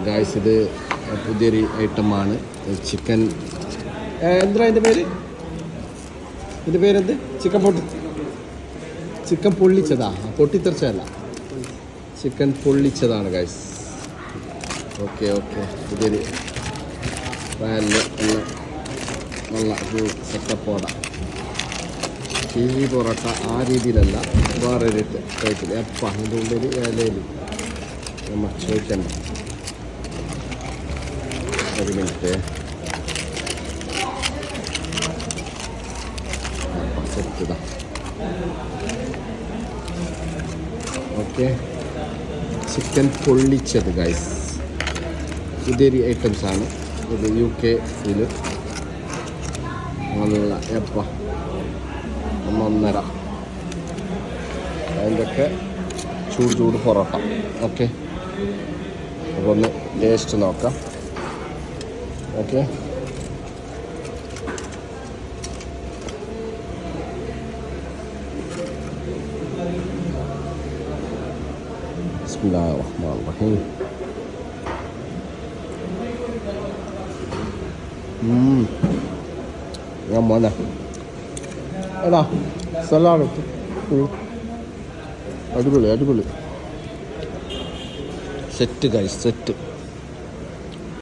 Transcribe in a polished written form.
Guys ഇത് പുതിയൊരു ഐറ്റമാണ് ചിക്കൻ. എന്താ അതിൻ്റെ പേര്? ഇതിൻ്റെ പേരെന്ത്? ചിക്കൻ പൊള്ളിച്ചതാ, പൊട്ടിത്തെറിച്ചതല്ല, ചിക്കൻ പൊള്ളിച്ചതാണ് ഗായ്സ്. ഓക്കെ പുതിയൊരു പാനിൽ നല്ല സെറ്റപ്പോട ചീനി പൊറോട്ട ആ രീതിയിലല്ല, വേറൊരു ടൈപ്പിൽ. എപ്പം അതിൻ്റെ ഉള്ളിൽ ഇലയിൽ നമ്മൾ ചോദിക്കണ്ട. ഒരു മിനിറ്റ് സെറ്റ്. ഓക്കെ, ചിക്കൻ പൊള്ളിച്ചത് ഗൈസ്, പുതിയൊരു ഐറ്റംസാണ് ഇത്. UK നല്ല ഒന്നൊന്നര അതിൻ്റെയൊക്കെ ചൂട് പൊറോട്ട. ഓക്കെ, അപ്പോൾ ഒന്ന് ടേസ്റ്റ് നോക്കാം. ഓക്കെ, ബിസ്മില്ലാഹിർറഹ്മാനിർറഹീം. ഞാൻ മോനെ എടാ സലാഡ് അടിപൊളി സെറ്റ് ഗൈസ്, സെറ്റ്.